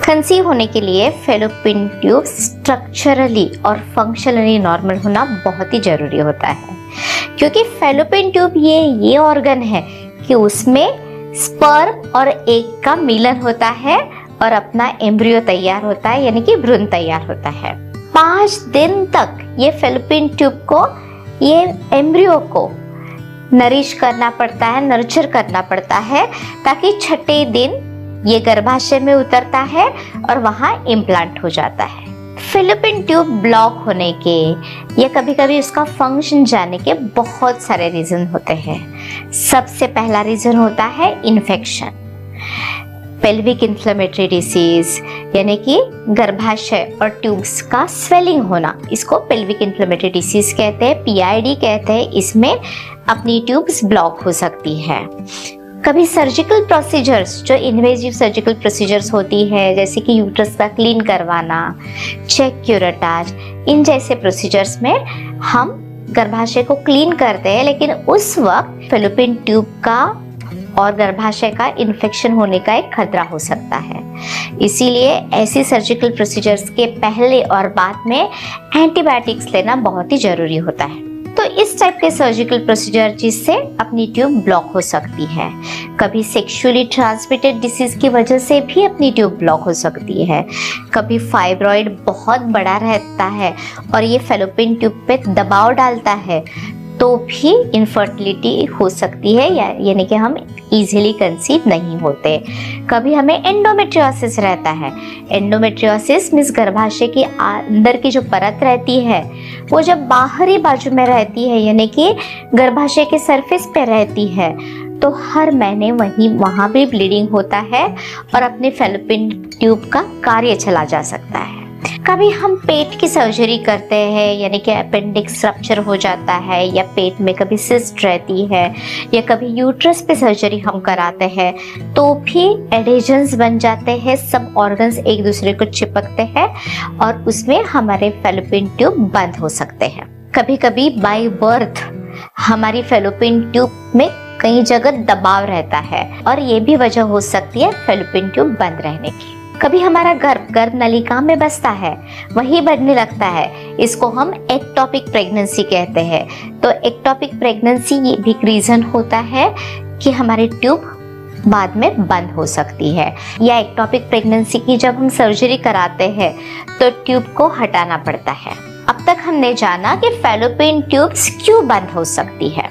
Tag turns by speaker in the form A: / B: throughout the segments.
A: Conceive होने के लिए फैलोपियन ट्यूब स्ट्रक्चरली और फंक्शनली नॉर्मल होना बहुत ही जरूरी होता है, क्योंकि फैलोपियन ट्यूब ये ऑर्गन है कि उसमें स्पर्म और एग का मिलन होता है और अपना एम्ब्रियो तैयार होता है, यानी कि भ्रूण तैयार होता है। 5 दिन तक ये फैलोपियन ट्यूब को, ये एम्ब्रियो को नरिश करना पड़ता है, नर्चर करना पड़ता है, ताकि 6ठे दिन ये गर्भाशय में उतरता है और वहां इम्प्लांट हो जाता है। फैलोपियन ट्यूब ब्लॉक होने के या कभी कभी उसका फंक्शन जाने के बहुत सारे रीजन होते हैं। सबसे पहला रीजन होता है इन्फेक्शन, पेल्विक इन्फ्लेमेटरी डिसीज, यानी कि गर्भाशय और ट्यूब्स का स्वेलिंग होना, इसको पेल्विक इन्फ्लेमेटरी डिसीज कहते हैं, PID कहते हैं। इसमें अपनी ट्यूब्स ब्लॉक हो सकती है। कभी सर्जिकल प्रोसीजर्स, जो इन्वेजिव सर्जिकल प्रोसीजर्स होती है, जैसे कि यूट्रस का क्लीन करवाना, चेक क्यूरेटाज, इन जैसे प्रोसीजर्स में हम गर्भाशय को क्लीन करते हैं, लेकिन उस वक्त फैलोपियन ट्यूब का और गर्भाशय का इन्फेक्शन होने का एक खतरा हो सकता है। इसीलिए ऐसी सर्जिकल प्रोसीजर्स के पहले और बाद में एंटीबायोटिक्स लेना बहुत ही जरूरी होता है। तो इस टाइप के सर्जिकल प्रोसीजर जिससे अपनी ट्यूब ब्लॉक हो सकती है। कभी सेक्सुअली ट्रांसमिटेड डिसीज की वजह से भी अपनी ट्यूब ब्लॉक हो सकती है। कभी फाइब्रॉइड बहुत बड़ा रहता है और ये फैलोपियन ट्यूब पे दबाव डालता है, तो भी इनफर्टिलिटी हो सकती है, यानी कि हम इजीली कंसीव नहीं होते। कभी हमें एंडोमेट्रियोसिस रहता है। एंडोमेट्रियोसिस मीन्स गर्भाशय के अंदर की जो परत रहती है वो जब बाहरी बाजू में रहती है, यानी कि गर्भाशय के सरफेस पे रहती है, तो हर महीने वहाँ भी ब्लीडिंग होता है और अपने फैलोपियन ट्यूब का कार्य चला जा सकता है। कभी हम पेट की सर्जरी करते हैं, यानी कि अपेंडिक्स रप्चर हो जाता है, या पेट में कभी सिस्ट रहती है, या कभी यूट्रस पे सर्जरी हम कराते हैं, तो भी एडेजन्स बन जाते हैं, सब ऑर्गन्स एक दूसरे को चिपकते हैं और उसमें हमारे फैलोपियन ट्यूब बंद हो सकते हैं। कभी कभी बाय बर्थ हमारी फैलोपियन ट्यूब में कई जगह दबाव रहता है और ये भी वजह हो सकती है फैलोपियन ट्यूब बंद रहने की। कभी हमारा गर्भ नलिका में बसता है, वही बढ़ने लगता है, इसको हम एक्टोपिक प्रेगनेंसी कहते हैं। तो एक्टोपिक प्रेगनेंसी ये भी रीजन होता है कि हमारी ट्यूब बाद में बंद हो सकती है। या एक्टोपिक प्रेगनेंसी की जब हम सर्जरी कराते हैं तो ट्यूब को हटाना पड़ता है। अब तक हमने जाना कि फैलोपियन ट्यूब्स क्यों बंद हो सकती है।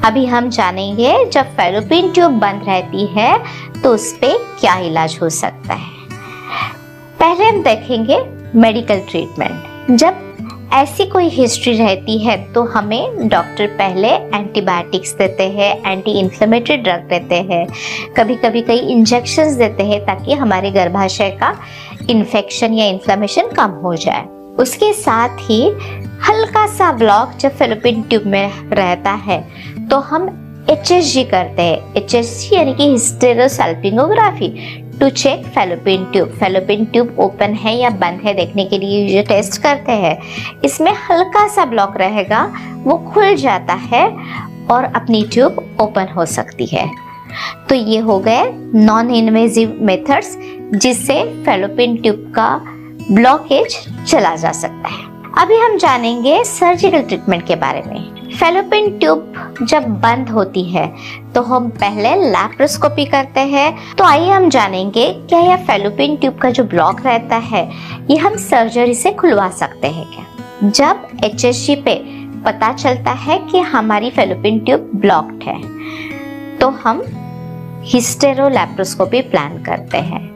A: अभी हम जानेंगे जब फैलोपियन ट्यूब बंद रहती है तो उस पे क्या इलाज हो सकता है। पहले हम देखेंगे मेडिकल ट्रीटमेंट। जब ऐसी कोई हिस्ट्री रहती है तो हमें डॉक्टर पहले एंटीबायोटिक्स देते हैं, एंटी इन्फ्लेमेटरी ड्रग देते हैं, कभी कभी कई इंजेक्शंस देते हैं ताकि हमारे गर्भाशय का इन्फेक्शन या इन्फ्लेमेशन कम हो जाए। उसके साथ ही हल्का सा ब्लॉक जब फैलोपियन ट्यूब में रहता है तो हम HSG करते हैं। HSG यानी कि hysterosalpingography, to check fallopian tube. Fallopian tube open है या बंद है देखने के लिए ये टेस्ट करते हैं। इसमें हल्का सा ब्लॉक रहेगा, वो खुल जाता है और अपनी ट्यूब ओपन हो सकती है। तो ये हो गए नॉन इन्वेजिव मेथड्स जिससे फैलोपियन ट्यूब का ब्लॉकेज चला जा सकता है। अभी हम जानेंगे सर्जिकल ट्रीटमेंट के बारे में। फैलोपियन ट्यूब जब बंद होती है तो हम पहले लैप्रोस्कोपी करते हैं। तो आइए हम जानेंगे क्या यह फैलोपियन ट्यूब का जो ब्लॉक रहता है ये हम सर्जरी से खुलवा सकते हैं क्या। जब HSG पे पता चलता है कि हमारी फैलोपियन ट्यूब ब्लॉक्ड है तो हम हिस्टेरो लैप्रोस्कोपी प्लान करते हैं।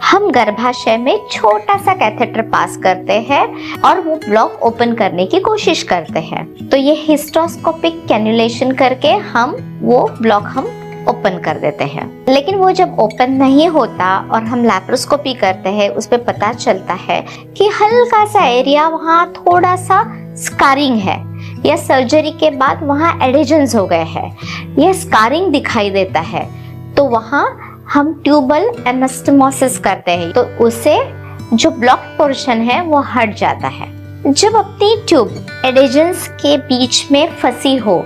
A: हम गर्भाशय में छोटा सा कैथेटर पास करते हैं और वो ब्लॉक ओपन करने की कोशिश करते हैं। तो ये हिस्टोस्कोपिक कैन्युलेशन करके हम वो ब्लॉक हम ओपन कर देते हैं। लेकिन वो जब ओपन नहीं होता और हम लैप्रोस्कोपी करते हैं उस पे पता चलता है कि हल्का सा एरिया वहाँ थोड़ा सा स्कारिंग है या सर्जरी के बाद वहाँ एडेजन्स हो गए हैं, यह स्कारिंग दिखाई देता है। तो वहाँ हम ट्यूबल एनास्टोमोसिस करते हैं तो उससे जो ब्लॉक पोर्शन है वो हट जाता है। जब अपनी ट्यूब एडेजन्स के बीच में फंसी हो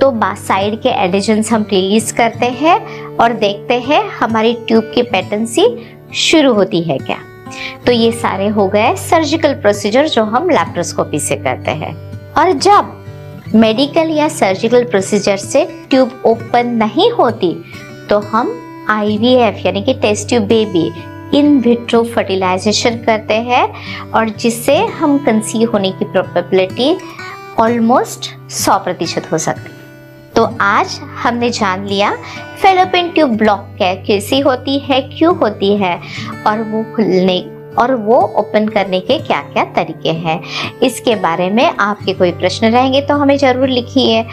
A: तो साइड के एडेजन्स हम रिलीज करते हैं और देखते हैं हमारी ट्यूब की पेटेंसी शुरू होती है क्या। तो ये सारे हो गए सर्जिकल प्रोसीजर जो हम लैप्रोस्कोपी से करते हैं। और जब मेडिकल या सर्जिकल प्रोसीजर से ट्यूब ओपन नहीं होती तो हम IVF यानी कि test tube baby in vitro fertilisation करते हैं और जिससे हम कंसीव होने की प्रोबेबिलिटी ऑलमोस्ट 100% हो सकती है। तो आज हमने जान लिया फैलोपियन ट्यूब ब्लॉक कैसी होती है, क्यों होती है और वो खुलने और वो ओपन करने के क्या क्या तरीके हैं। इसके बारे में आपके कोई प्रश्न रहेंगे तो हमें ज़रूर लिखिए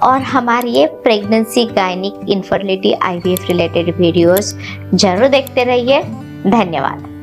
A: और हमारी ये pregnancy, gynaec, infertility, IVF related videos जरूर देखते रहिए। धन्यवाद।